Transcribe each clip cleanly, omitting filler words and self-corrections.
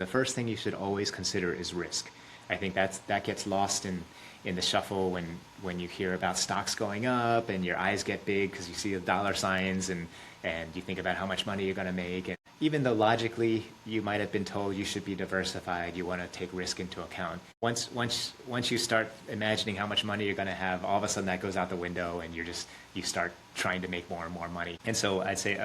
The first thing you should always consider is risk. I think that gets lost in the shuffle when you hear about stocks going up and your eyes get big because you see the dollar signs and you think about how much money you're going to make. And even though logically you might have been told you should be diversified, you want to take risk into account. Once you start imagining how much money you're going to have, all of a sudden that goes out the window and you start trying to make more and more money. And so I'd say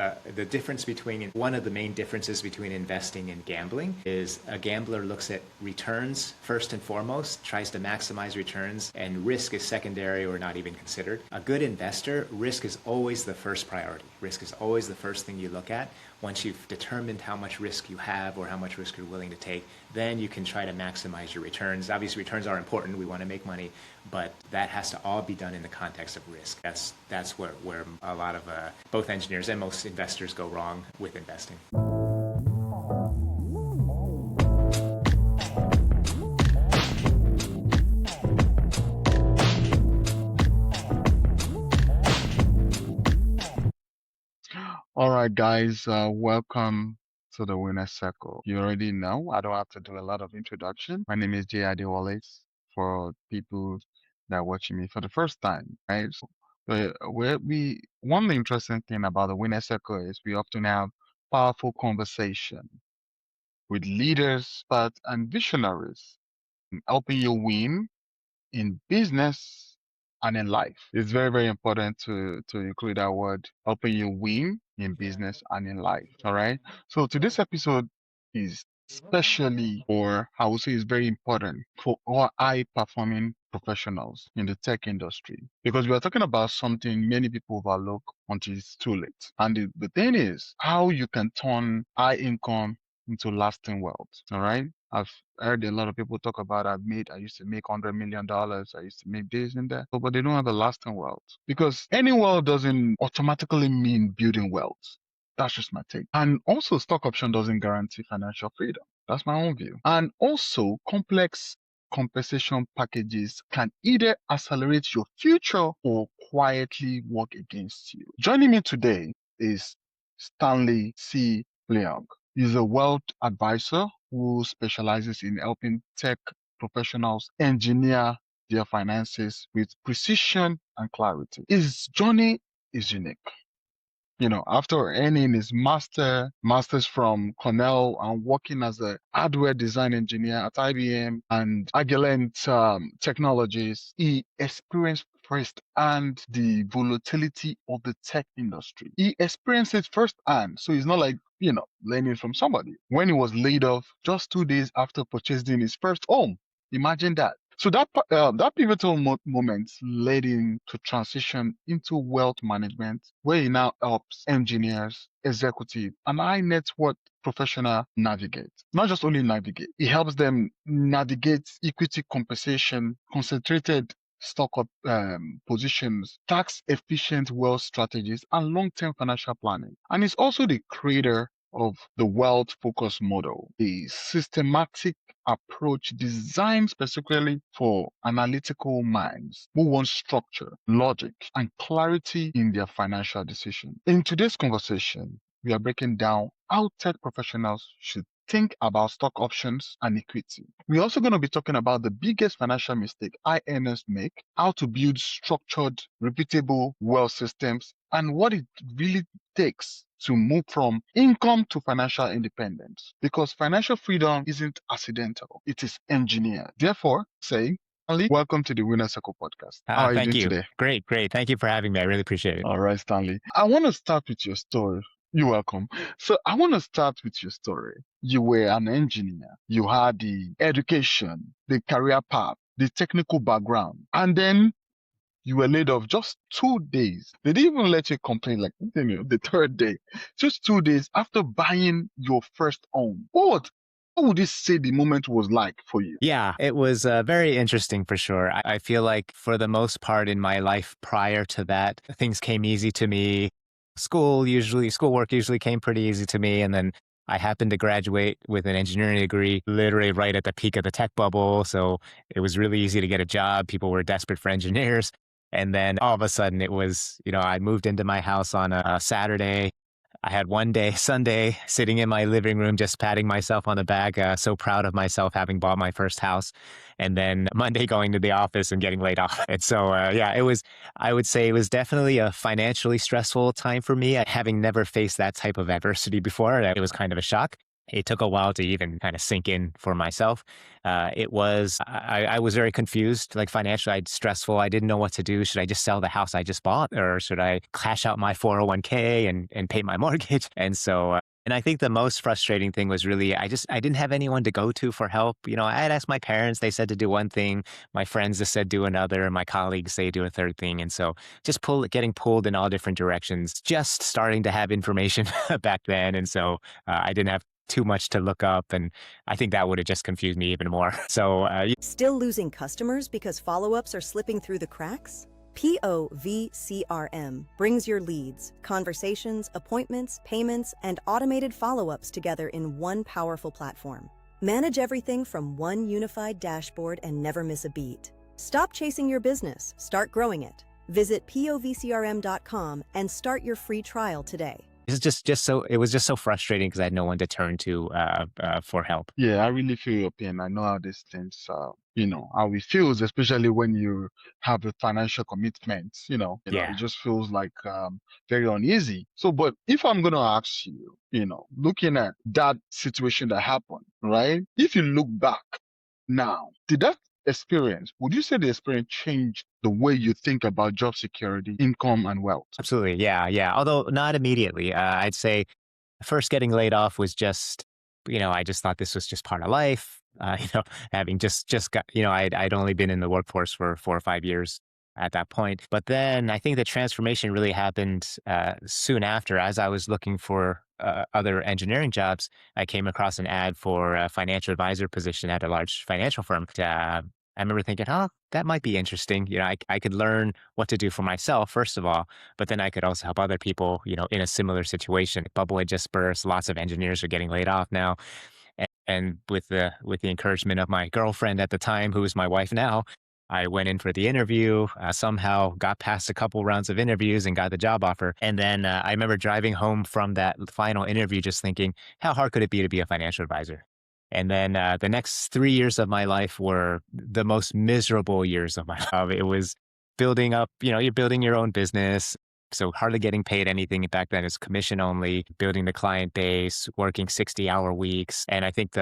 one of the main differences between investing and gambling is a gambler looks at returns first and foremost, tries to maximize returns, and risk is secondary or not even considered. A good investor, risk is always the first priority. Risk is always the first thing you look at. Once you've determined how much risk you have or how much risk you're willing to take, then you can try to maximize your returns. Obviously, returns are important. We want to make money, but that has to all be done in the context of risk. That's where a lot of both engineers and most investors go wrong with investing. All right, guys, welcome to the Winner Circle. You already know, I don't have to do a lot of introduction. My name is Jay Adewale for people that are watching me for the first time, right? So, one interesting thing about the Winner Circle is we often have powerful conversation with leaders, but and visionaries helping you win in business and in life. It's very, very important to include that word, helping you win in business and in life. All right. So today's episode is especially, or I would say is very important for all high performing professionals in the tech industry, because we are talking about something many people overlook until it's too late. And the thing is how you can turn high income into lasting wealth. All right. I've heard a lot of people talk about I used to make $100 million. I used to make this and that, but they don't have a lasting wealth, because any wealth doesn't automatically mean building wealth. That's just my take. And also, stock option doesn't guarantee financial freedom. That's my own view. And also, complex compensation packages can either accelerate your future or quietly work against you. Joining me today is Stanley C. Leong. He's a wealth advisor who specializes in helping tech professionals engineer their finances with precision and clarity. His journey is unique. After earning his masters from Cornell and working as a hardware design engineer at IBM and Agilent Technologies, he experienced firsthand the volatility of the tech industry. He experienced it firsthand, so it's not like learning from somebody. When he was laid off just 2 days after purchasing his first home, imagine that. So that pivotal moment led him to transition into wealth management, where he now helps engineers, executives, and high net worth professional navigate. Not just only navigate, he helps them navigate equity compensation, concentrated stock positions, tax efficient wealth strategies, and long-term financial planning. And he's also the creator of the wealth focus model, a systematic approach designed specifically for analytical minds who want structure, logic, and clarity in their financial decisions. In today's conversation, we are breaking down how tech professionals should think about stock options and equity. We're also going to be talking about the biggest financial mistake high earners make, how to build structured, repeatable wealth systems, and what it really takes to move from income to financial independence. Because financial freedom isn't accidental, it is engineered. Therefore, saying, Stanley, welcome to the Winner Circle podcast. How are you Thank doing you. today? Great. Thank you for having me. I really appreciate it. All right, Stanley. I want to start with your story. You're welcome. So I want to start with your story. You were an engineer. You had the education, the career path, the technical background, and then you were laid off just 2 days. They didn't even let you complain like the third day. Just 2 days after buying your first home. What would you say the moment was like for you? Yeah, it was very interesting for sure. I feel like for the most part in my life prior to that, things came easy to me. Schoolwork usually came pretty easy to me. And then I happened to graduate with an engineering degree literally right at the peak of the tech bubble. So it was really easy to get a job. People were desperate for engineers. And then all of a sudden it was, I moved into my house on a Saturday. I had one day, Sunday, sitting in my living room, just patting myself on the back, so proud of myself having bought my first house. And then Monday going to the office and getting laid off. And so, yeah, I would say it was definitely a financially stressful time for me. Having never faced that type of adversity before, it was kind of a shock. It took a while to even kind of sink in for myself. I was very confused, like financially, I'd stressful. I didn't know what to do. Should I just sell the house I just bought, or should I cash out my 401k and pay my mortgage? And so, and I think the most frustrating thing was really, I didn't have anyone to go to for help. You know, I had asked my parents, they said to do one thing. My friends just said do another. My colleagues say do a third thing. And so getting pulled in all different directions, just starting to have information back then. And so I didn't have too much to look up. And I think that would have just confused me even more. So, Still losing customers because follow-ups are slipping through the cracks? POVCRM brings your leads, conversations, appointments, payments, and automated follow-ups together in one powerful platform. Manage everything from one unified dashboard and never miss a beat. Stop chasing your business, start growing it. Visit povcrm.com and start your free trial today. it's just so it was just so frustrating because I had no one to turn to for help. Yeah, I really feel your pain. I know how these things, how it feels, especially when you have a financial commitment, it Yeah, just feels like, very uneasy. So, but if I'm going to ask you, looking at that situation that happened, right? If you look back now, did that experience, would you say the experience changed the way you think about job security, income, and wealth? absolutely. Yeah, yeah. Although not immediately. I'd say first getting laid off was just, I just thought this was just part of life. Having just got, I'd only been in the workforce for 4 or 5 years at that point. But then I think the transformation really happened soon after. As I was looking for other engineering jobs, I came across an ad for a financial advisor position at a large financial firm. I remember thinking, oh, that might be interesting. I could learn what to do for myself, first of all, but then I could also help other people, in a similar situation. Bubble had just burst. Lots of engineers are getting laid off now. And with the encouragement of my girlfriend at the time, who is my wife now, I went in for the interview, somehow got past a couple rounds of interviews and got the job offer. And then I remember driving home from that final interview just thinking, how hard could it be to be a financial advisor? And then the next 3 years of my life were the most miserable years of my life. It was building up, you're building your own business. So hardly getting paid anything back then. It's commission only, building the client base, working 60-hour weeks. And I think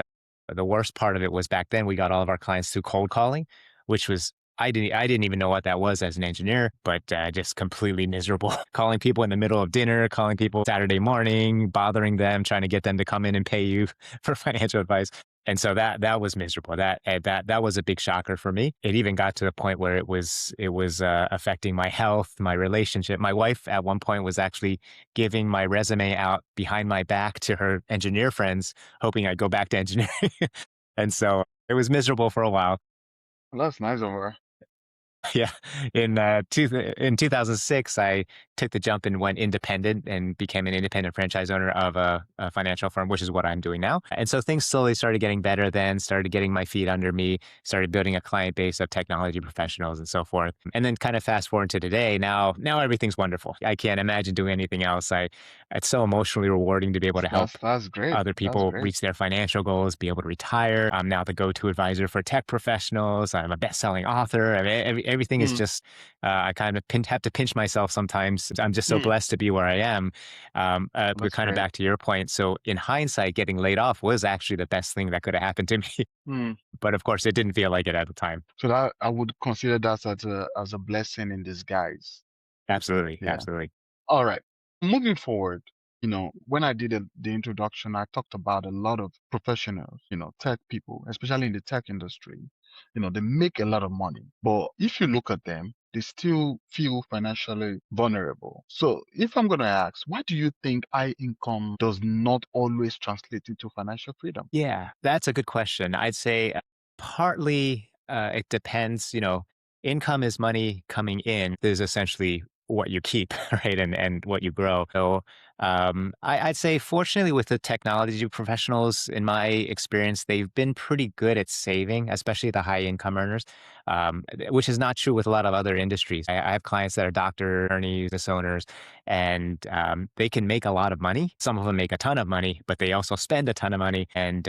the worst part of it was back then we got all of our clients through cold calling, which was I didn't even know what that was as an engineer, but just completely miserable. Calling people in the middle of dinner, calling people Saturday morning, bothering them, trying to get them to come in and pay you for financial advice. And so that was miserable. That was a big shocker for me. It even got to the point where it was affecting my health, my relationship. My wife at one point was actually giving my resume out behind my back to her engineer friends, hoping I'd go back to engineering. And so it was miserable for a while. Well, that's nice of her. Yeah. In 2006, I took the jump and went independent and became an independent franchise owner of a financial firm, which is what I'm doing now. And so things slowly started getting better then, started getting my feet under me, started building a client base of technology professionals and so forth. And then kind of fast forward to today. Now everything's wonderful. I can't imagine doing anything else. It's so emotionally rewarding to be able to help That's great. other That's people great. reach their financial goals, be able to retire. I'm now the go-to advisor for tech professionals. I'm a best-selling author. I mean, everything is Mm, just, I kind of have to pinch myself sometimes. I'm just so mm, blessed to be where I am. But that's kind of great. back to your point. So in hindsight, getting laid off was actually the best thing that could have happened to me. Mm. But of course, it didn't feel like it at the time. So that I would consider that as a blessing in disguise. Absolutely. Yeah. Absolutely. All right. Moving forward, when I did the introduction, I talked about a lot of professionals, tech people, especially in the tech industry. They make a lot of money, but if you look at them, they still feel financially vulnerable. So if I'm going to ask, why do you think high income does not always translate into financial freedom? Yeah, that's a good question. I'd say partly it depends. Income is money coming in. Is essentially what you keep, right, and what you grow. So I'd say, fortunately, with the technology professionals, in my experience, they've been pretty good at saving, especially the high income earners, which is not true with a lot of other industries. I have clients that are doctor, attorneys, business owners, and they can make a lot of money. Some of them make a ton of money, but they also spend a ton of money, and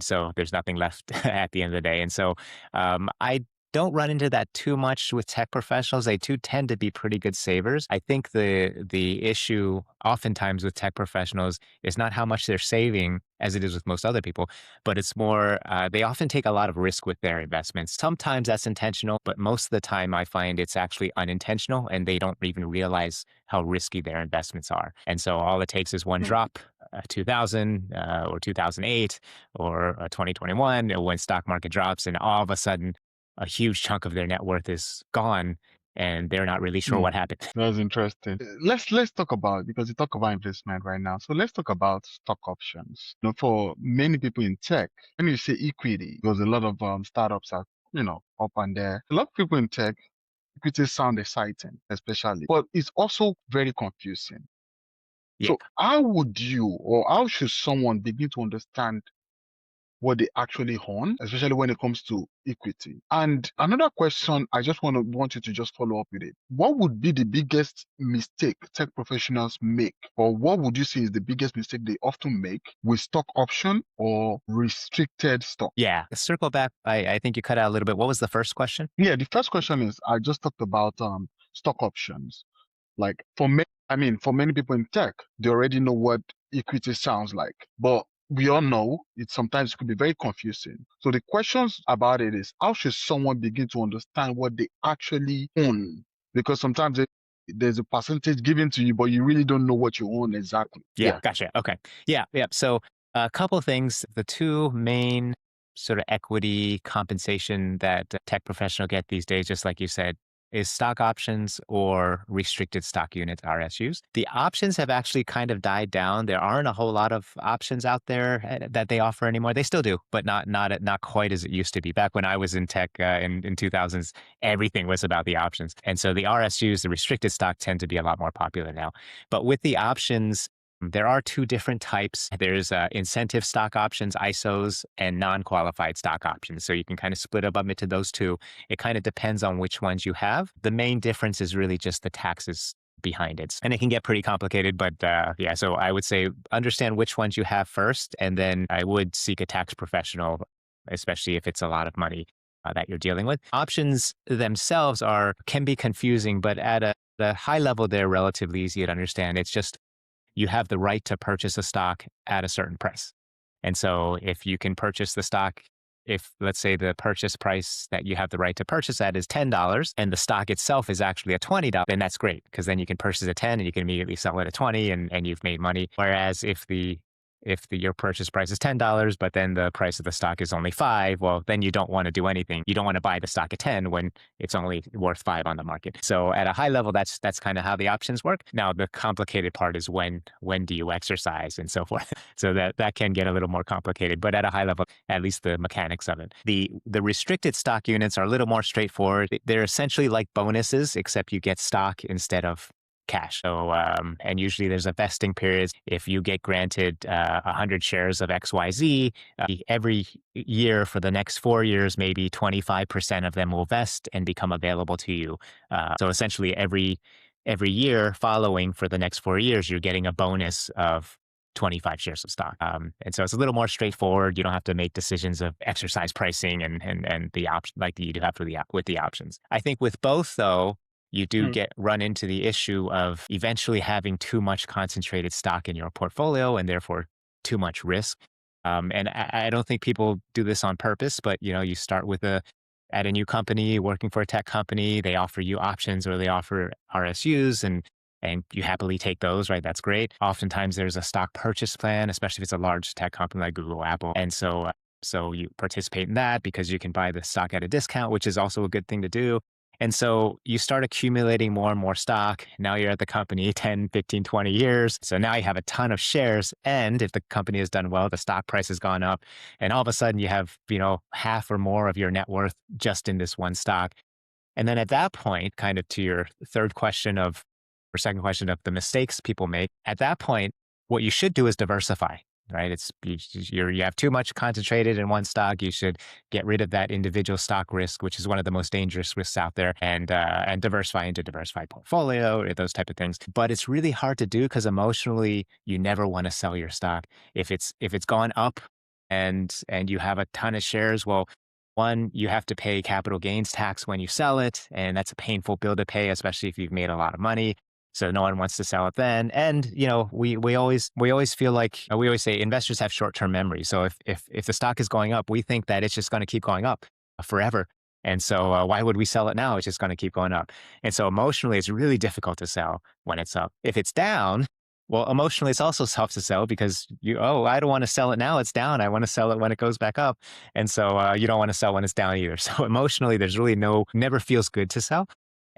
so there's nothing left at the end of the day. And so I don't run into that too much with tech professionals. They do tend to be pretty good savers. I think the issue oftentimes with tech professionals is not how much they're saving as it is with most other people, but it's more they often take a lot of risk with their investments. Sometimes that's intentional, but most of the time I find it's actually unintentional and they don't even realize how risky their investments are. And so all it takes is one Mm. drop, 2000 or 2008 or 2021, when stock market drops and all of a sudden a huge chunk of their net worth is gone and they're not really sure what Mm. happened. That's interesting. Let's talk about, because you talk about investment right now. So let's talk about stock options. For many people in tech, when you say equity, because a lot of startups are up and there. A lot of people in tech, equity sound exciting, especially, but it's also very confusing. Yeah. So how would you, or how should someone begin to understand what they actually own, especially when it comes to equity? And another question, I just want you to just follow up with it. What would be the biggest mistake tech professionals make, or what would you say is the biggest mistake they often make with stock option or restricted stock? Yeah. Circle back. I think you cut out a little bit. What was the first question? Yeah, the first question is, I just talked about stock options. Like for many people in tech, they already know what equity sounds like, but we all know it sometimes could be very confusing. So the questions about it is, how should someone begin to understand what they actually own? Because sometimes there's a percentage given to you, but you really don't know what you own exactly. Yeah. Gotcha. Okay. Yeah. Yeah. So a couple of things. The two main sort of equity compensation that a tech professional get these days, just like you said, is stock options or restricted stock units, RSUs. The options have actually kind of died down. There aren't a whole lot of options out there that they offer anymore. They still do, but not quite as it used to be. Back when I was in tech in 2000s, everything was about the options. And so the RSUs, the restricted stock, tend to be a lot more popular now. But with the options, there are two different types. There's incentive stock options, ISOs, and non-qualified stock options. So you can kind of split up into those two. It kind of depends on which ones you have. The main difference is really just the taxes behind it. And it can get pretty complicated, but yeah, so I would say understand which ones you have first, and then I would seek a tax professional, especially if it's a lot of money that you're dealing with. Options themselves can be confusing, but at a high level, they're relatively easy to understand. It's just you have the right to purchase a stock at a certain price. And so if you can purchase the stock, if let's say the purchase price that you have the right to purchase at is $10 and the stock itself is actually at $20, then that's great, because then you can purchase at 10 and you can immediately sell it at 20 and you've made money. Whereas your purchase price is $10, but then the price of the stock is only 5, well, then you don't want to do anything. You don't want to buy the stock at 10 when it's only worth 5 on the market. So at a high level, that's kind of how the options work. Now, the complicated part is when do you exercise and so forth. So that can get a little more complicated, but at a high level, at least the mechanics of it. The restricted stock units are a little more straightforward. They're essentially like bonuses, except you get stock instead of cash. So, and usually there's a vesting period. If you get granted 100 shares of XYZ, every year for the next 4 years, maybe 25% of them will vest and become available to you. So essentially every year following for the next 4 years, you're getting a bonus of 25 shares of stock. And so it's a little more straightforward. You don't have to make decisions of exercise pricing and the option like you do have with the options. I think with both, though, you do run into the issue of eventually having too much concentrated stock in your portfolio and therefore too much risk. And I don't think people do this on purpose, but you start at a new company, working for a tech company, they offer you options or they offer RSUs and you happily take those, right? That's great. Oftentimes there's a stock purchase plan, especially if it's a large tech company like Google, Apple. And so you participate in that because you can buy the stock at a discount, which is also a good thing to do. And so you start accumulating more and more stock. Now you're at the company 10, 15, 20 years. So now you have a ton of shares. And if the company has done well, the stock price has gone up. And all of a sudden you have, half or more of your net worth just in this one stock. And then at that point, kind of to your third question of or second question of the mistakes people make, at that point, what you should do is diversify, right? You have too much concentrated in one stock. You should get rid of that individual stock risk, which is one of the most dangerous risks out there, and diversify into diversified portfolio or those type of things. But it's really hard to do because emotionally, you never want to sell your stock. If it's gone up and you have a ton of shares, well, one, you have to pay capital gains tax when you sell it, and that's a painful bill to pay, especially if you've made a lot of money. So no one wants to sell it then. And we always feel like we always say investors have short-term memory. So if the stock is going up, we think that it's just going to keep going up forever. And so why would we sell it now? It's just going to keep going up. And so emotionally, it's really difficult to sell when it's up. If it's down, well, emotionally, it's also tough to sell because I don't want to sell it now. It's down. I want to sell it when it goes back up. And so you don't want to sell when it's down either. So emotionally, there's really never feels good to sell.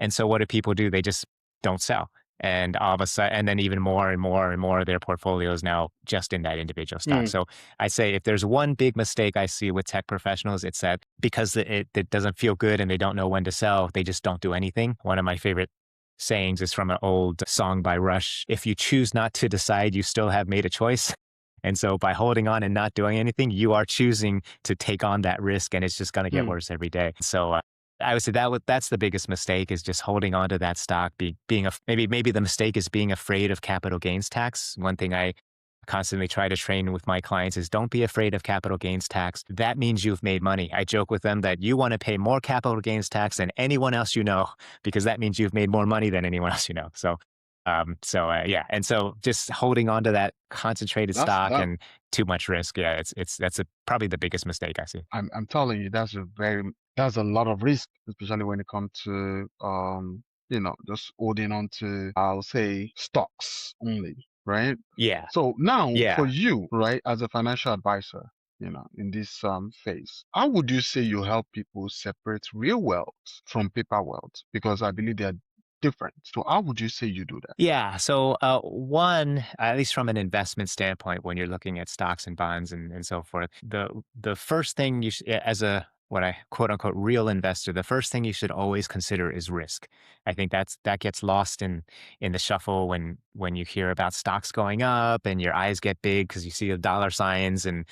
And so what do people do? They just don't sell. And all of a sudden, and then even more and more and more of their portfolios now just in that individual stock. So I say if there's one big mistake I see with tech professionals, it's that because it doesn't feel good and they don't know when to sell, they just don't do anything. One of my favorite sayings is from an old song by Rush. If you choose not to decide, you still have made a choice. And so by holding on and not doing anything, you are choosing to take on that risk, and it's just going to get worse every day. So I would say that's the biggest mistake is just holding on to that stock. Maybe the mistake is being afraid of capital gains tax. One thing I constantly try to train with my clients is don't be afraid of capital gains tax. That means you've made money. I joke with them that you want to pay more capital gains tax than anyone else you know, because that means you've made more money than anyone else you know. So, yeah. And so just holding on to that concentrated stock and too much risk. Yeah, that's probably the biggest mistake I see. I'm telling you, that's a lot of risk, especially when it comes to just holding on to, I'll say, stocks only, right? Yeah. So now for Yeah. you, right, as a financial advisor, in this phase, how would you say you help people separate real wealth from paper wealth? Because I believe they're different. So how would you say you do that? Yeah. So one, at least from an investment standpoint, when you're looking at stocks and bonds and so forth, the first thing as a what I quote unquote real investor, the first thing you should always consider is risk. I think that gets lost in the shuffle when you hear about stocks going up and your eyes get big because you see the dollar signs and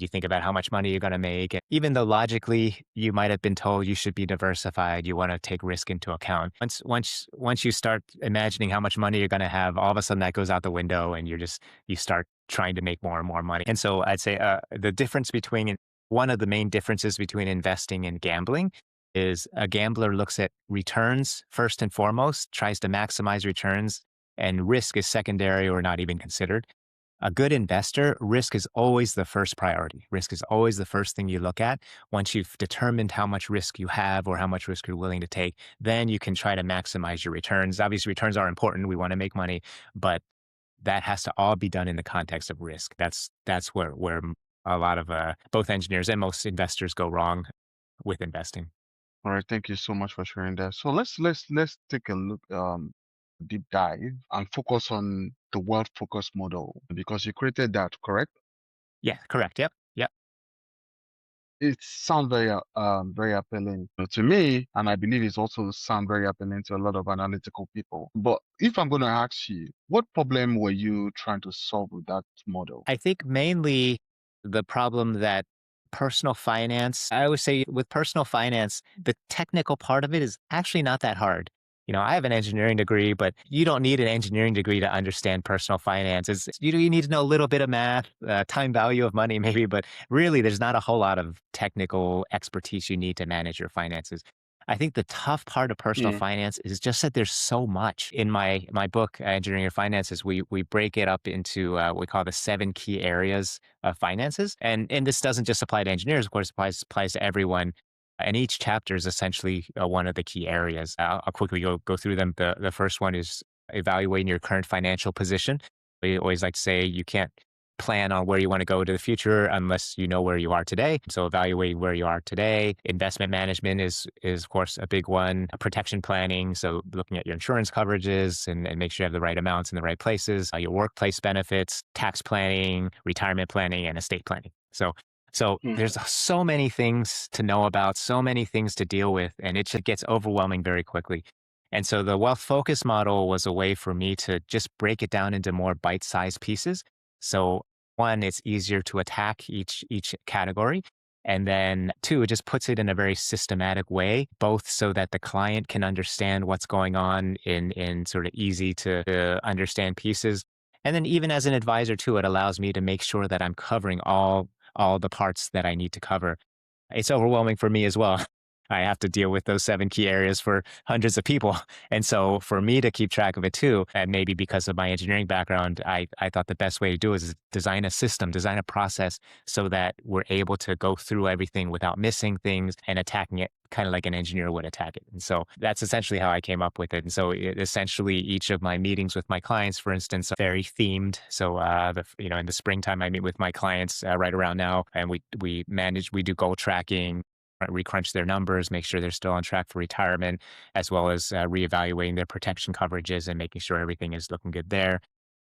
you think about how much money you're going to make. And even though logically you might have been told you should be diversified, you want to take risk into account. Once you start imagining how much money you're going to have, all of a sudden that goes out the window and you start trying to make more and more money. And so I'd say one of the main differences between investing and gambling is a gambler looks at returns first and foremost, tries to maximize returns, and risk is secondary or not even considered. A good investor, risk is always the first priority. Risk is always the first thing you look at. Once you've determined how much risk you have or how much risk you're willing to take, then you can try to maximize your returns. Obviously, returns are important. We want to make money, but that has to all be done in the context of risk. That's where a lot of both engineers and most investors go wrong with investing. All right, thank you so much for sharing that. So let's take a look, deep dive and focus on the wealth focus model because you created that, correct? Yeah, correct. Yep. It sounds very appealing to me, and I believe it's also sound very appealing to a lot of analytical people. But if I'm going to ask you, what problem were you trying to solve with that model? I think mainly the problem that personal finance, I always say with personal finance, the technical part of it is actually not that hard. I have an engineering degree, but you don't need an engineering degree to understand personal finance. You need to know a little bit of math, time value of money maybe, but really there's not a whole lot of technical expertise you need to manage your finances. I think the tough part of personal finance is just that there's so much. In my book, Engineering Your Finances, we break it up into what we call the 7 key areas of finances. And this doesn't just apply to engineers, of course, it applies to everyone. And each chapter is essentially one of the key areas. I'll quickly go through them. The first one is evaluating your current financial position. We always like to say you can't plan on where you want to go to the future unless you know where you are today. So evaluating where you are today. Investment management is of course a big one. Protection planning, so looking at your insurance coverages and make sure you have the right amounts in the right places. Your workplace benefits, tax planning, retirement planning, and estate planning. So there's so many things to know about, so many things to deal with, and it just gets overwhelming very quickly. And so the wealth focus model was a way for me to just break it down into more bite-sized pieces. So one, it's easier to attack each category. And then two, it just puts it in a very systematic way, both so that the client can understand what's going on in sort of easy to understand pieces. And then even as an advisor too, it allows me to make sure that I'm covering all the parts that I need to cover. It's overwhelming for me as well. I have to deal with those 7 key areas for hundreds of people. And so for me to keep track of it too, and maybe because of my engineering background, I thought the best way to do it is design a system, design a process so that we're able to go through everything without missing things and attacking it kind of like an engineer would attack it. And so that's essentially how I came up with it. And so essentially each of my meetings with my clients, for instance, are very themed. So, in the springtime, I meet with my clients right around now, and we do goal tracking, recrunch their numbers, make sure they're still on track for retirement, as well as reevaluating their protection coverages and making sure everything is looking good there.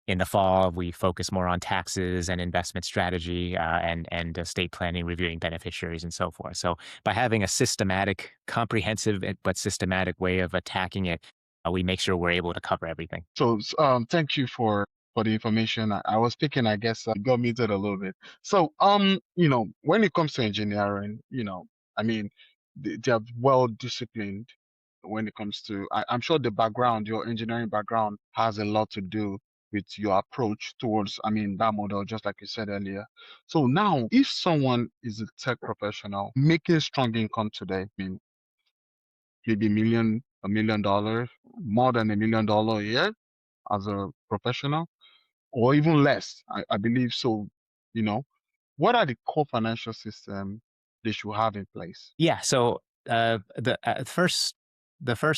In the fall, we focus more on taxes and investment strategy and estate planning, reviewing beneficiaries, and so forth. So by having a systematic, comprehensive, but systematic way of attacking it, we make sure we're able to cover everything. So, thank you for the information. I was speaking, I guess, got muted a little bit. So, when it comes to engineering, I mean, they are well disciplined when it comes to, I'm sure the background, your engineering background has a lot to do with your approach towards, that model, just like you said earlier. So now, if someone is a tech professional making strong income today, maybe $1 million, more than $1 million a year as a professional, or even less, I believe so, you know, what are the core financial system they should have in place? Yeah. So the first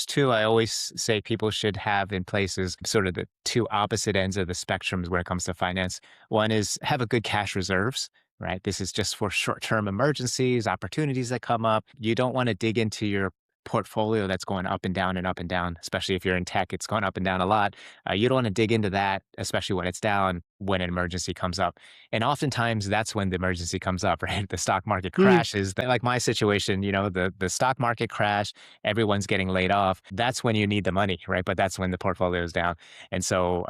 two I always say people should have in place is sort of the two opposite ends of the spectrums when it comes to finance. One is have a good cash reserves. Right. This is just for short-term emergencies, opportunities that come up. You don't want to dig into your portfolio that's going up and down and up and down, especially if you're in tech, it's going up and down a lot. You don't want to dig into that, especially when it's down, when an emergency comes up. And oftentimes that's when the emergency comes up, right? The stock market crashes. Like my situation, the stock market crash, everyone's getting laid off. That's when you need the money, right? But that's when the portfolio is down. And so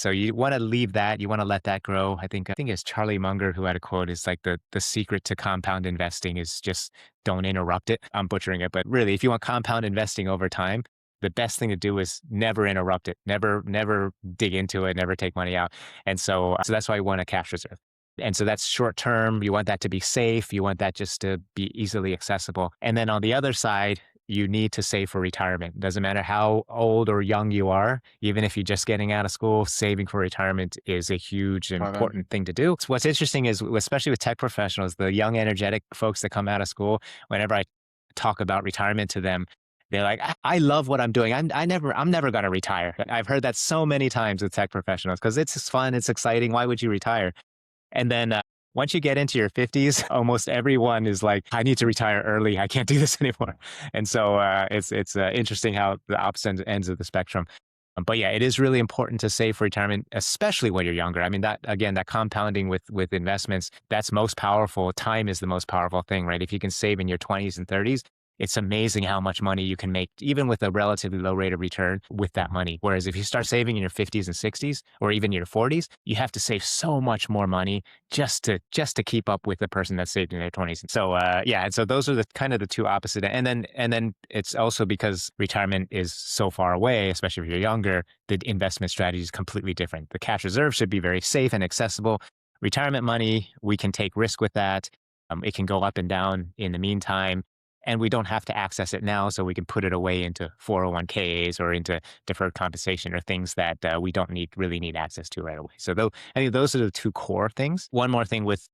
you want to leave that. You want to let that grow. I think it's Charlie Munger who had a quote. It's like the secret to compound investing is just don't interrupt it. I'm butchering it, but really, if you want compound investing over time, the best thing to do is never interrupt it, never dig into it, never take money out. And so that's why you want a cash reserve. And so that's short term. You want that to be safe. You want that just to be easily accessible. And then on the other side, you need to save for retirement. Doesn't matter how old or young you are, even if you're just getting out of school, saving for retirement is a huge and important thing to do. So what's interesting is, especially with tech professionals, the young, energetic folks that come out of school, whenever I talk about retirement to them, they're like, I love what I'm doing. I'm never going to retire. I've heard that so many times with tech professionals because it's fun, it's exciting. Why would you retire? And then once you get into your 50s, almost everyone is like, I need to retire early. I can't do this anymore. And so it's interesting how the opposite ends of the spectrum. But yeah, it is really important to save for retirement, especially when you're younger. I mean, that compounding with investments, that's most powerful. Time is the most powerful thing, right? If you can save in your 20s and 30s, it's amazing how much money you can make, even with a relatively low rate of return with that money. Whereas if you start saving in your 50s and 60s, or even your 40s, you have to save so much more money just to keep up with the person that's saved in their 20s. So and so those are the kind of the two opposite. And then it's also because retirement is so far away, especially if you're younger, the investment strategy is completely different. The cash reserve should be very safe and accessible. Retirement money, we can take risk with that. It can go up and down in the meantime. And we don't have to access it now, so we can put it away into 401ks or into deferred compensation or things that we don't really need access to right away. So I think those are the two core things. One more thing with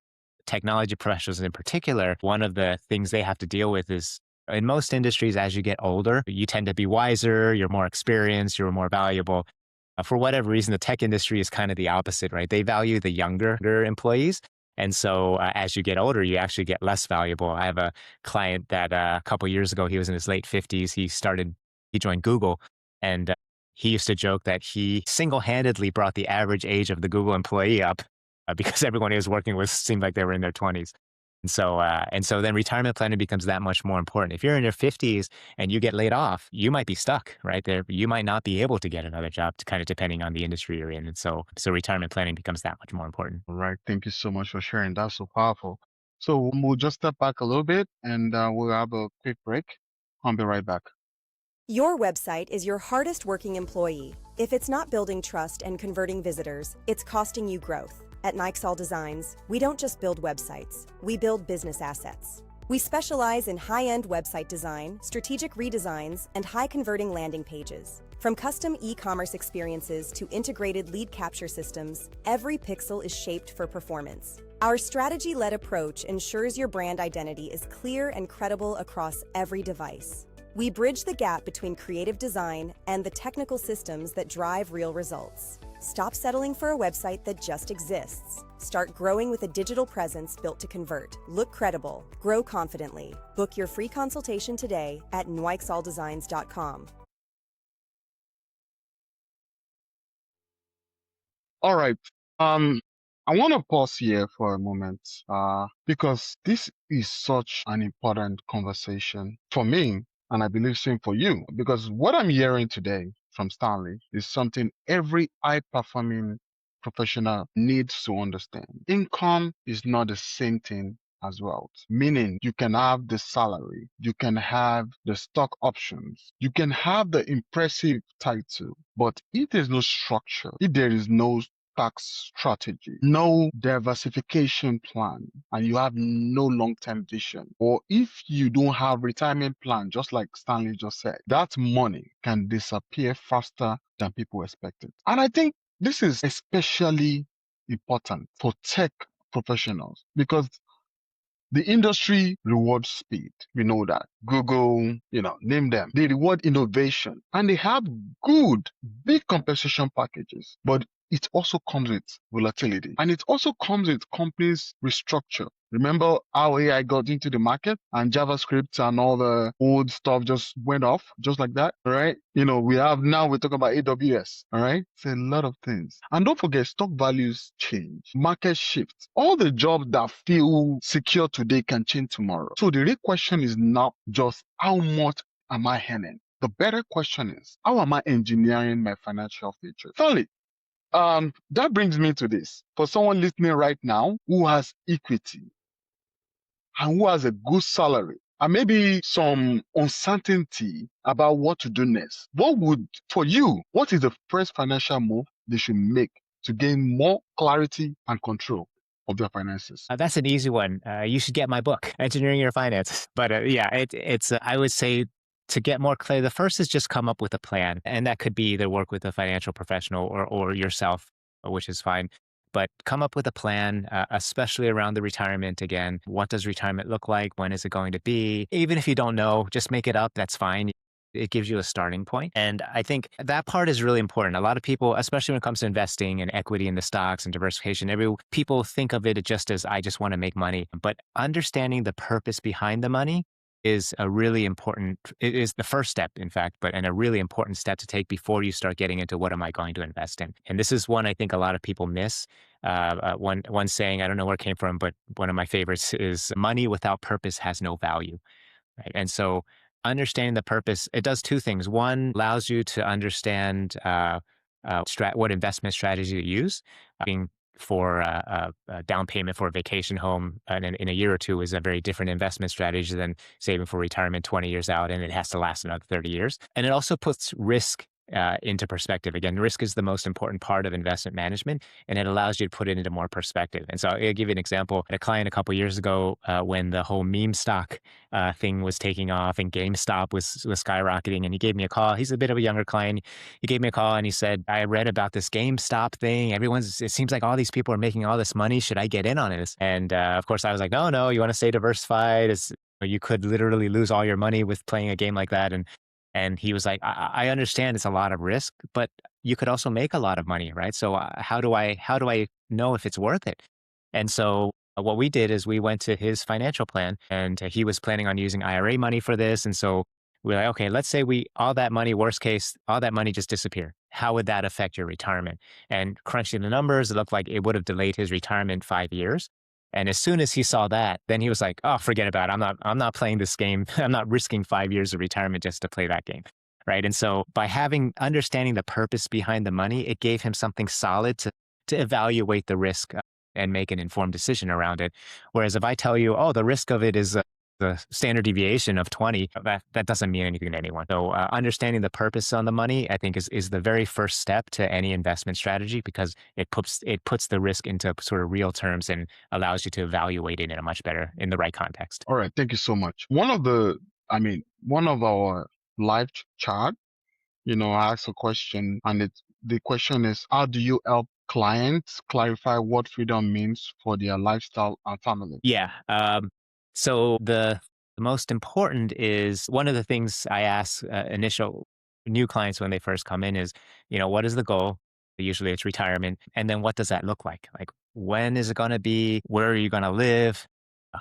technology professionals in particular, one of the things they have to deal with is in most industries, as you get older, you tend to be wiser, you're more experienced, you're more valuable. For whatever reason, the tech industry is kind of the opposite, right? They value the younger employees. And so as you get older, you actually get less valuable. I have a client that a couple of years ago, he was in his late 50s. He joined Google, and he used to joke that he single-handedly brought the average age of the Google employee up because everyone he was working with seemed like they were in their 20s. And so then retirement planning becomes that much more important. If you're in your 50s and you get laid off, you might be stuck right there. You might not be able to get another job, to kind of depending on the industry you're in. And so retirement planning becomes that much more important. All right. Thank you so much for sharing. That's so powerful. So we'll just step back a little bit and we'll have a quick break. I'll be right back. Your website is your hardest working employee. If it's not building trust and converting visitors, it's costing you growth. At Nixall Designs, we don't just build websites, we build business assets. We specialize in high-end website design, strategic redesigns, and high-converting landing pages. From custom e-commerce experiences to integrated lead capture systems, every pixel is shaped for performance. Our strategy-led approach ensures your brand identity is clear and credible across every device. We bridge the gap between creative design and the technical systems that drive real results. Stop settling for a website that just exists. Start growing with a digital presence built to convert. Look credible. Grow confidently. Book your free consultation today at nwixalldesigns.com. All right. I want to pause here for a moment, because this is such an important conversation for me, and I believe same for you, because what I'm hearing today from Stanley is something every high-performing professional needs to understand. Income is not the same thing as wealth, meaning you can have the salary, you can have the stock options, you can have the impressive title, but if there's no structure, if there is no tax strategy, no diversification plan, and you have no long-term vision, or if you don't have retirement plan, just like Stanley just said, that money can disappear faster than people expected. And I think this is especially important for tech professionals because the industry rewards speed. We know that. Google, name them. They reward innovation and they have good, big compensation packages. But it also comes with volatility and it also comes with companies restructure. Remember how AI got into the market and JavaScript and all the old stuff just went off just like that, all right? We're talking about AWS, all right? It's a lot of things. And don't forget, stock values change, market shifts. All the jobs that feel secure today can change tomorrow. So the real question is not just how much am I earning? The better question is, how am I engineering my financial future? Finally, that brings me to this. For someone listening right now who has equity and who has a good salary and maybe some uncertainty about what to do next, what is the first financial move they should make to gain more clarity and control of their finances? That's an easy one. You should get my book, Engineering Your Finances. But yeah, it's I would say to get more clear, the first is just come up with a plan. And that could be either work with a financial professional or yourself, which is fine. But come up with a plan, especially around the retirement again. What does retirement look like? When is it going to be? Even if you don't know, just make it up. That's fine. It gives you a starting point. And I think that part is really important. A lot of people, especially when it comes to investing and equity in the stocks and diversification, people think of it just as, I just want to make money. But understanding the purpose behind the money is it is the first step, in fact, and a really important step to take before you start getting into what am I going to invest in. And this is one I think a lot of people miss. One saying, I don't know where it came from, but one of my favorites is money without purpose has no value. Right? And so understanding the purpose, it does two things. One, allows you to understand what investment strategy to use. Being for a down payment for a vacation home in a year or two is a very different investment strategy than saving for retirement 20 years out, and it has to last another 30 years. And it also puts risk into perspective. Again, risk is the most important part of investment management, and it allows you to put it into more perspective. And so I'll give you an example. A client a couple of years ago, when the whole meme stock thing was taking off and GameStop was skyrocketing, and he gave me a call. He's a bit of a younger client. He gave me a call and he said, I read about this GameStop thing. It seems like all these people are making all this money. Should I get in on this? And of course I was like, no, you want to stay diversified. You could literally lose all your money with playing a game like that. And he was like, I understand it's a lot of risk, but you could also make a lot of money, right? So how do I know if it's worth it? And so what we did is we went to his financial plan, and he was planning on using IRA money for this. And so we're like, okay, let's say all that money, worst case, all that money just disappeared. How would that affect your retirement? And crunching the numbers, it looked like it would have delayed his retirement 5 years. And as soon as he saw that, then he was like, oh, forget about it. I'm not playing this game. I'm not risking 5 years of retirement just to play that game. Right. And so by understanding the purpose behind the money, it gave him something solid to evaluate the risk and make an informed decision around it. Whereas if I tell you, oh, the risk of it is the standard deviation of 20, that doesn't mean anything to anyone. So understanding the purpose on the money, I think is the very first step to any investment strategy, because it puts the risk into sort of real terms and allows you to evaluate it in the right context. All right, thank you so much. One of our live chat, I asked a question, and the question is, how do you help clients clarify what freedom means for their lifestyle and family? Yeah. So the most important is, one of the things I ask initial new clients when they first come in is, what is the goal? Usually it's retirement. And then what does that look like? Like, when is it going to be? Where are you going to live?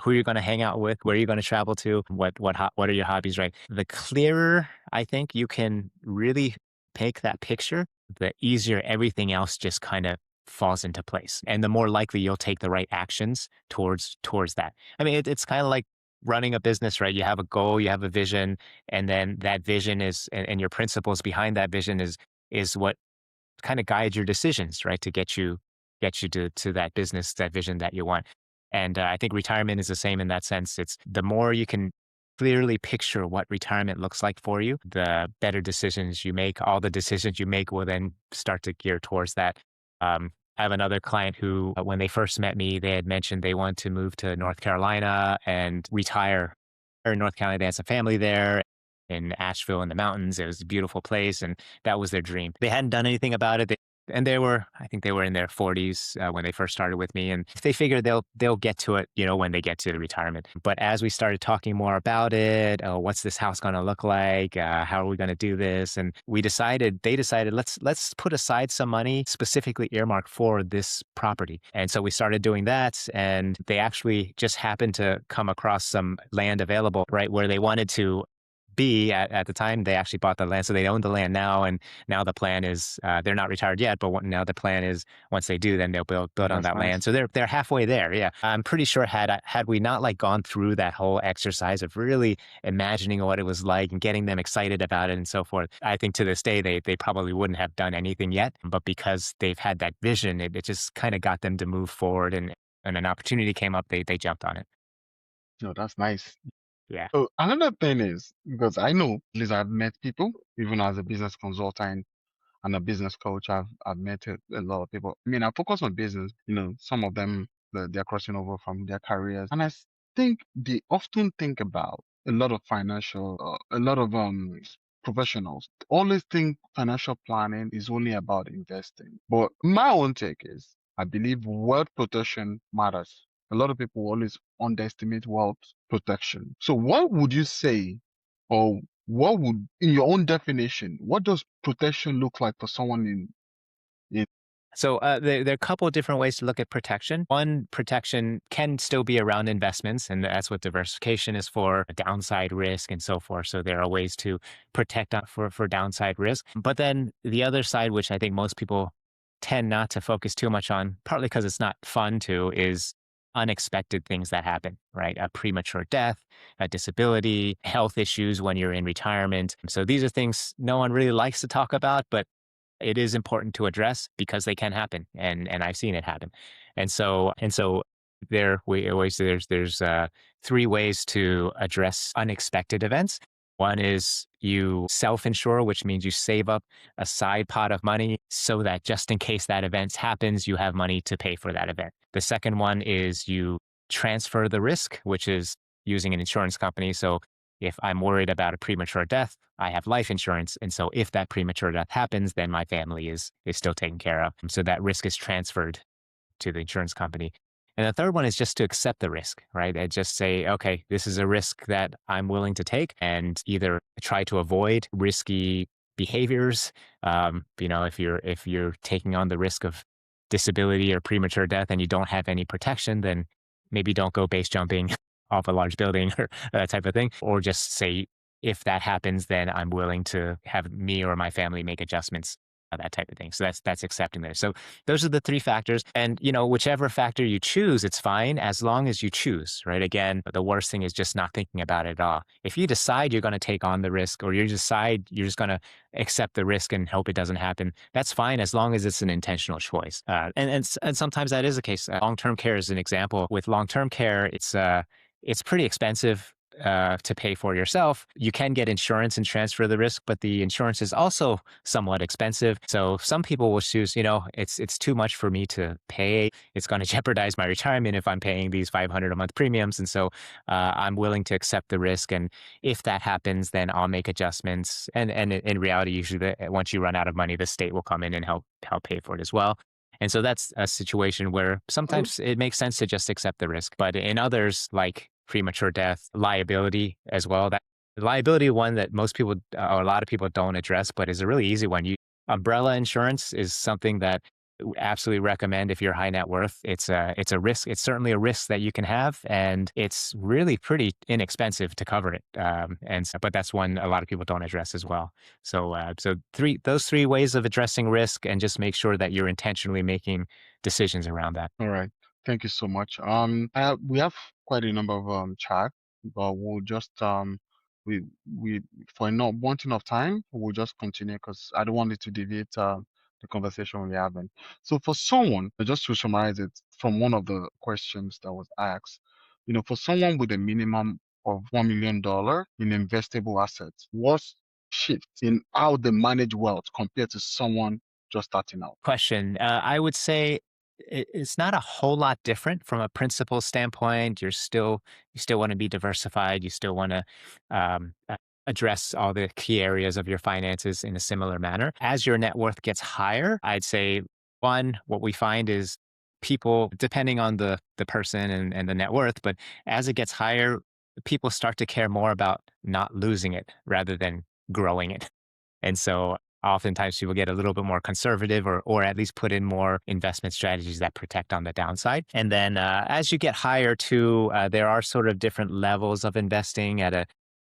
Who are you going to hang out with? Where are you going to travel to? What are your hobbies, right? The clearer I think you can really paint that picture, the easier everything else just kind of falls into place, and the more likely you'll take the right actions towards that. I mean, it's kind of like running a business, right? You have a goal, you have a vision, and then that vision and your principles behind that vision is what kind of guides your decisions, right? To get you to that business, that vision that you want. And I think retirement is the same in that sense. It's the more you can clearly picture what retirement looks like for you, the better decisions you make. All the decisions you make will then start to gear towards that. I have another client who, when they first met me, they had mentioned they want to move to North Carolina and retire. In North Carolina, they had some family there in Asheville in the mountains. It was a beautiful place, and that was their dream. They hadn't done anything about it. And I think they were in their 40s when they first started with me, and they figured they'll get to it, when they get to the retirement. But as we started talking more about it, what's this house going to look like? How are we going to do this? And they decided, let's put aside some money specifically earmarked for this property. And so we started doing that, and they actually just happened to come across some land available right where they wanted to be at the time. They actually bought the land, so they own the land now. And now the plan is they're not retired yet, but now the plan is once they do, then they'll build on That's that nice. land. So they're halfway there. Yeah, I'm pretty sure had we not gone through that whole exercise of really imagining what it was like and getting them excited about it and so forth, I think to this day they probably wouldn't have done anything yet. But because they've had that vision, it just kind of got them to move forward. And an opportunity came up, they jumped on it. No, that's nice. Yeah. So another thing is, because I know, at least I've met people, even as a business consultant and a business coach, I've met a lot of people. I mean, I focus on business. Some of them they're crossing over from their careers, and think they often think about a lot of professionals always think financial planning is only about investing. But my own take is, I believe wealth protection matters. A lot of people always underestimate wealth protection. So what would you say, or in your own definition, what does protection look like for someone in? So there are a couple of different ways to look at protection. One, protection can still be around investments, and that's what diversification is for, downside risk and so forth. So there are ways to protect for downside risk. But then the other side, which I think most people tend not to focus too much on, partly because it's not fun to, is unexpected things that happen, right? A premature death, a disability, health issues when you're in retirement. So these are things no one really likes to talk about, but it is important to address because they can happen, and I've seen it happen. And so we always say there's three ways to address unexpected events. One is you self-insure, which means you save up a side pot of money so that just in case that event happens, you have money to pay for that event. The second one is you transfer the risk, which is using an insurance company. So if I'm worried about a premature death, I have life insurance. And so if that premature death happens, then my family is still taken care of. So that risk is transferred to the insurance company. And the third one is just to accept the risk, right? And just say, okay, this is a risk that I'm willing to take, and either try to avoid risky behaviors. If you're taking on the risk of disability or premature death and you don't have any protection, then maybe don't go base jumping off a large building or that type of thing. Or just say, if that happens, then I'm willing to have me or my family make adjustments that type of thing. So that's accepting there. So those are the three factors. And whichever factor you choose, it's fine as long as you choose, right? Again, the worst thing is just not thinking about it at all. If you decide you're going to take on the risk, or you decide you're just going to accept the risk and hope it doesn't happen, that's fine as long as it's an intentional choice. And sometimes that is the case. Long-term care is an example. With long-term care, it's pretty expensive to pay for yourself. You can get insurance and transfer the risk, but the insurance is also somewhat expensive. So some people will choose, it's too much for me to pay. It's going to jeopardize my retirement if I'm paying these $500 a month premiums. And so I'm willing to accept the risk. And if that happens, then I'll make adjustments. And in reality, usually once you run out of money, the state will come in and help pay for it as well. And so that's a situation where sometimes it makes sense to just accept the risk. But in others, like premature death, liability as well, that liability one that most people or a lot of people don't address, but is a really easy one. Umbrella insurance is something that I would absolutely recommend if you're high net worth. It's a risk. It's certainly a risk that you can have, and it's really pretty inexpensive to cover it. But that's one a lot of people don't address as well. So those three ways of addressing risk, and just make sure that you're intentionally making decisions around that. All right. Thank you so much. We have quite a number of chat, but we'll just we for not wanting of time, we'll just continue because I don't want it to deviate the conversation we're having. So for someone, just to summarize it from one of the questions that was asked, for someone with a minimum of $1 million in investable assets, what's shift in how they manage wealth compared to someone just starting out? Question. I would say it's not a whole lot different from a principal standpoint. You still want to be diversified. You still want to address all the key areas of your finances in a similar manner. As your net worth gets higher, I'd say what we find is people, depending on the person and the net worth, but as it gets higher, people start to care more about not losing it rather than growing it. And so oftentimes people get a little bit more conservative, or at least put in more investment strategies that protect on the downside. And then as you get higher too, there are sort of different levels of investing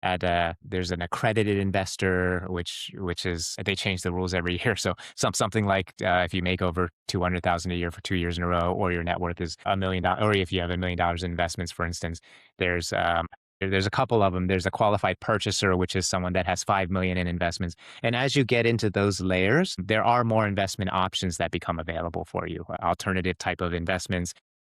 there's an accredited investor, which is, they change the rules every year. So something like if you make over 200,000 a year for 2 years in a row, or your net worth is $1 million, or if you have $1 million in investments, for instance, there's a couple of them. There's a qualified purchaser, which is someone that has 5 million in investments. And as you get into those layers, there are more investment options that become available for you, alternative type of investments,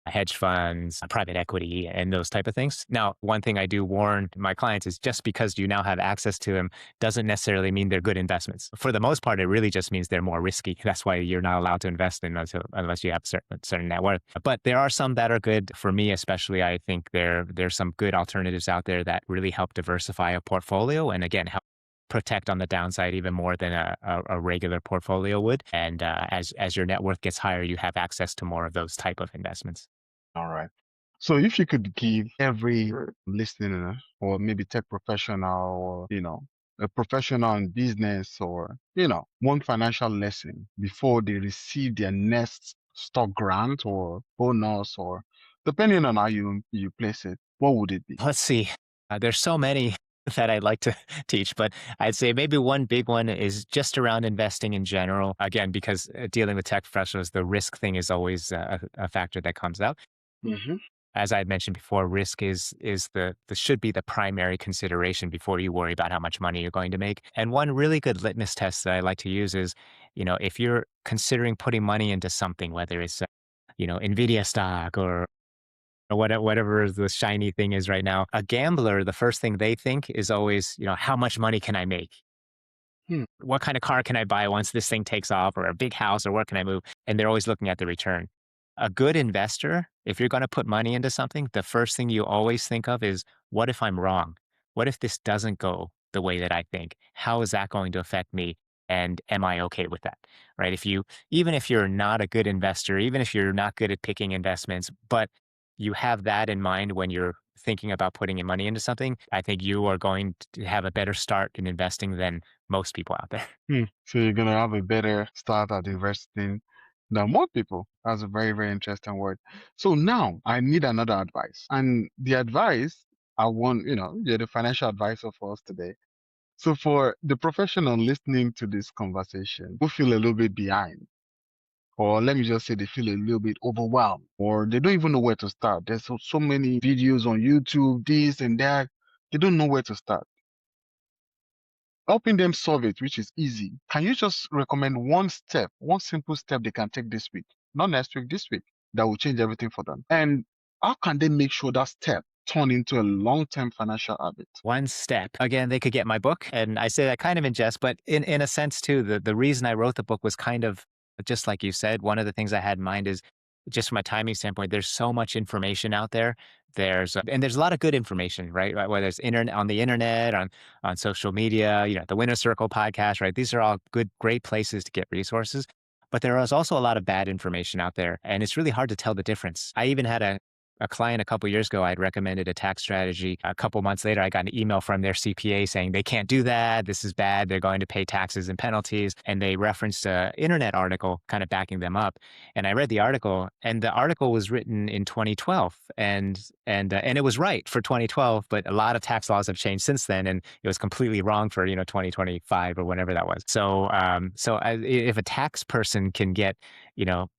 hedge funds, private equity, and those type of things. Now, one thing I do warn my clients is just because you now have access to them doesn't necessarily mean they're good investments. For the most part, it really just means they're more risky. That's why you're not allowed to invest in those unless you have certain net worth. But there are some that are good. For me, especially, I think there's some good alternatives out there that really help diversify a portfolio, and again, help protect on the downside even more than a regular portfolio would. And as your net worth gets higher, you have access to more of those type of investments. All right. So if you could give every listener, or maybe tech professional, or, a professional in business, or, one financial lesson before they receive their next stock grant or bonus, or depending on how you place it, what would it be? Let's see. There's so many that I'd like to teach, but I'd say maybe one big one is just around investing in general. Again, because dealing with tech professionals, the risk thing is always a factor that comes out. Mm-hmm. As I had mentioned before, risk should be the primary consideration before you worry about how much money you're going to make. And one really good litmus test that I like to use is, if you're considering putting money into something, whether it's, Nvidia stock or whatever the shiny thing is right now, a gambler, the first thing they think is always, how much money can I make? What kind of car can I buy once this thing takes off, or a big house, or where can I move? And they're always looking at the return. A good investor, if you're going to put money into something, the first thing you always think of is, what if I'm wrong? What if this doesn't go the way that I think? How is that going to affect me? And am I okay with that? Right? Even if you're not a good investor, even if you're not good at picking investments, but you have that in mind when you're thinking about putting your money into something, I think you are going to have a better start in investing than most people out there. So you're gonna have a better start at investing than more people. That's a very, very interesting word. So now I need another advice. And the advice I want, you're the financial advisor for us today. So for the professional listening to this conversation who feel a little bit behind, or let me just say they feel a little bit overwhelmed, or they don't even know where to start. There's so many videos on YouTube, this and that. They don't know where to start. Helping them solve it, which is easy. Can you just recommend one step, one simple step they can take this week, not next week, this week, that will change everything for them? And how can they make sure that step turn into a long-term financial habit? One step. Again, they could get my book. And I say that kind of in jest, but in a sense too, the reason I wrote the book was kind of just like you said. One of the things I had in mind is just from a timing standpoint, there's so much information out there. And there's a lot of good information, right? Whether it's internet on the internet, on social media, the Winner Circle podcast, right? These are all good, great places to get resources. But there is also a lot of bad information out there, and it's really hard to tell the difference. I even had a client a couple years ago, I'd recommended a tax strategy. A couple months later, I got an email from their CPA saying they can't do that. This is bad. They're going to pay taxes and penalties. And they referenced an internet article kind of backing them up. And I read the article, and the article was written in 2012, and it was right for 2012. But a lot of tax laws have changed since then, and it was completely wrong for 2025 or whenever that was. So if a tax person can get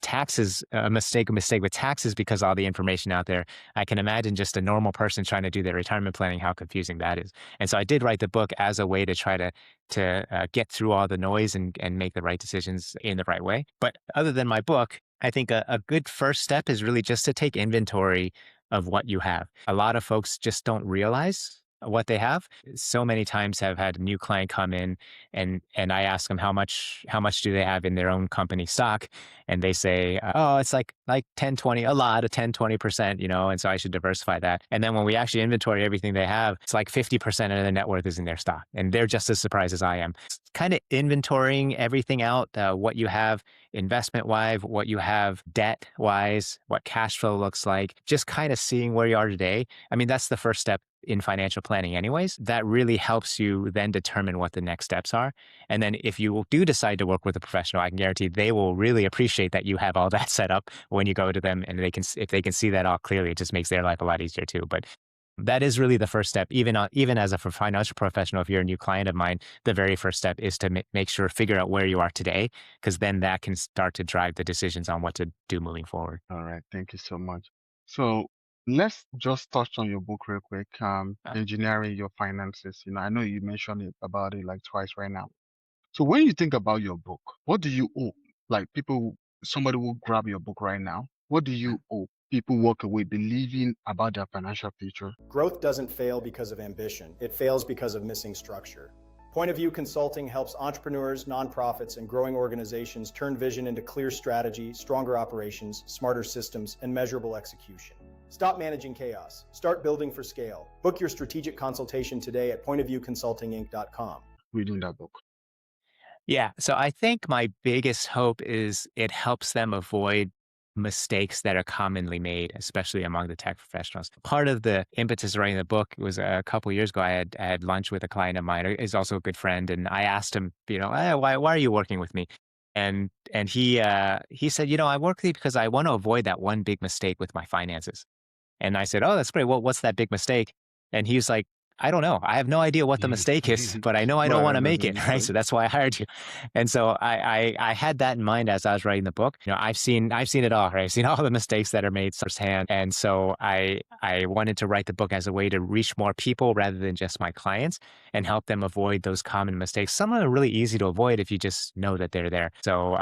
taxes, a mistake with taxes because all the information out there, I can imagine just a normal person trying to do their retirement planning, how confusing that is. And so I did write the book as a way to try to get through all the noise and make the right decisions in the right way. But other than my book, I think a good first step is really just to take inventory of what you have. A lot of folks just don't realize what they have. So many times I've had a new client come in and I ask them how much do they have in their own company stock, and they say, oh, it's like 10, 20, a lot of 10, 20%, and so I should diversify that. And then when we actually inventory everything they have, it's like 50% of their net worth is in their stock, and they're just as surprised as I am. Kind of inventorying everything out, what you have investment wise, what you have debt wise, what cash flow looks like, just kind of seeing where you are today. I mean, that's the first step in financial planning anyways. That really helps you then determine what the next steps are. And then if you do decide to work with a professional, I can guarantee they will really appreciate that you have all that set up when you go to them, and if they can see that all clearly, it just makes their life a lot easier too. But that is really the first step. Even as a financial professional, if you're a new client of mine, the very first step is to figure out where you are today, because then that can start to drive the decisions on what to do moving forward. All right. Thank you so much. So let's just touch on your book real quick. Engineering Your Finances. I know you mentioned about it like twice right now. So when you think about your book, what do you owe? Like somebody will grab your book right now. What do you owe? People walk away believing about their financial future. Growth doesn't fail because of ambition. It fails because of missing structure. Point of View Consulting helps entrepreneurs, nonprofits, and growing organizations turn vision into clear strategy, stronger operations, smarter systems, and measurable execution. Stop managing chaos. Start building for scale. Book your strategic consultation today at pointofviewconsultinginc.com. Reading that book. Yeah. So I think my biggest hope is it helps them avoid mistakes that are commonly made, especially among the tech professionals. Part of the impetus of writing the book was a couple of years ago. I had lunch with a client of mine, who is also a good friend, and I asked him, hey, why are you working with me? And he said, I work with you because I want to avoid that one big mistake with my finances. And I said, oh, that's great. Well, what's that big mistake? And he was like, I don't know. I have no idea what the mistake is, but I know I don't want to make it, right? So that's why I hired you. And so I had that in mind as I was writing the book. I've seen it all, right? I've seen all the mistakes that are made firsthand. And so I wanted to write the book as a way to reach more people rather than just my clients and help them avoid those common mistakes. Some are really easy to avoid if you just know that they're there. So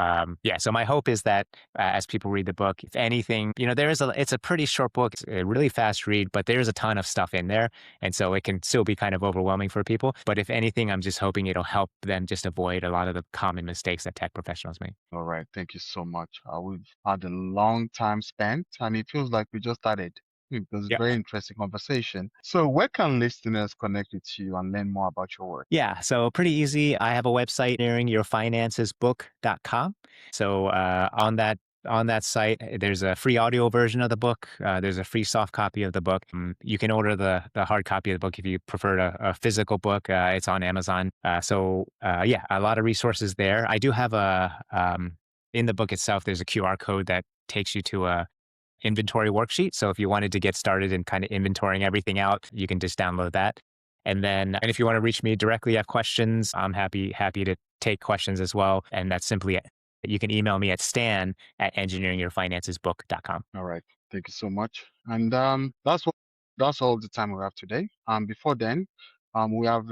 so my hope is that as people read the book, if anything, it's a pretty short book. It's a really fast read, but there's a ton of stuff in there. And so it can still be kind of overwhelming for people. But if anything, I'm just hoping it'll help them just avoid a lot of the common mistakes that tech professionals make. All right. Thank you so much. We've had a long time spent, and it feels like we just started. It was a very interesting conversation. So where can listeners connect with you and learn more about your work? Yeah, so pretty easy. I have a website, engineeringyourfinancesbook.com. So on that site, there's a free audio version of the book. There's a free soft copy of the book. You can order the hard copy of the book if you prefer a physical book. It's on Amazon. A lot of resources there. I do have in the book itself, there's a QR code that takes you to a inventory worksheet. So if you wanted to get started in kind of inventorying everything out, you can just download that. And if you want to reach me directly, have questions, I'm happy to take questions as well. And that's simply, you can email me at stan@engineeringyourfinancesbook.com. All right. Thank you so much. And that's all the time we have today. Before then, we have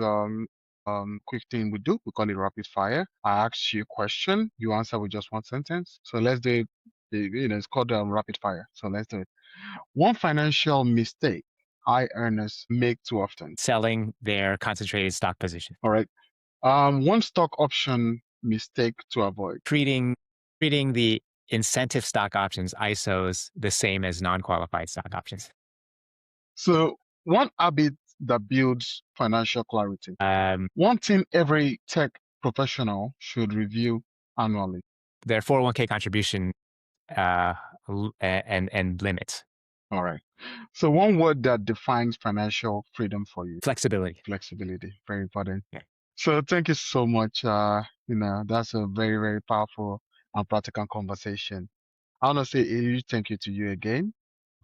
quick thing we do. We call it rapid fire. I ask you a question, you answer with just one sentence. So let's do it. It's called rapid fire. So let's do it. One financial mistake high earners make too often. Selling their concentrated stock position. All right. One stock option mistake to avoid. Treating the incentive stock options, ISOs, the same as non-qualified stock options. So one habit that builds financial clarity. One thing every tech professional should review annually. Their 401k contribution and limits. All right. So one word that defines financial freedom for you. Flexibility. Flexibility. Very important. Yeah. So thank you so much. That's a very, very powerful and practical conversation. I want to say a huge thank you to you again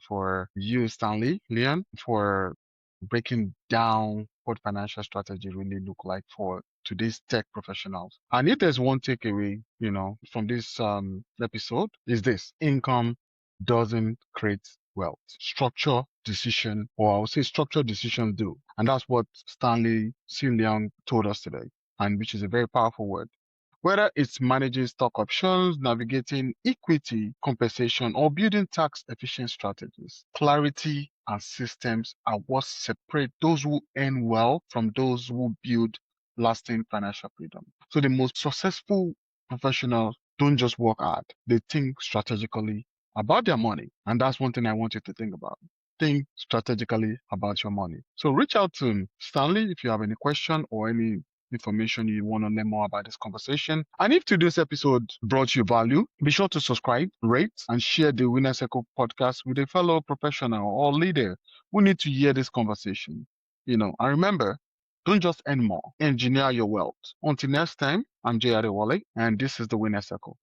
for you, Stanley Leong, for breaking down what financial strategy really look like for today's tech professionals. And if there's one takeaway, from this episode, is this: income doesn't create wealth. Structure decision, or I would say structured decisions do. And that's what Stanley Leong told us today, and which is a very powerful word. Whether it's managing stock options, navigating equity compensation, or building tax efficient strategies, clarity and systems are what separate those who earn well from those who build lasting financial freedom. So the most successful professionals don't just work hard, they think strategically about their money. And that's one thing I want you to think about. Think strategically about your money. So reach out to Stanley if you have any question or any information you want to learn more about this conversation. And if today's episode brought you value, be sure to subscribe, rate, and share the Winner Circle podcast with a fellow professional or leader who need to hear this conversation. And remember, don't just earn more, engineer your wealth. Until next time, I'm Jay Adewale, and this is the Winner Circle.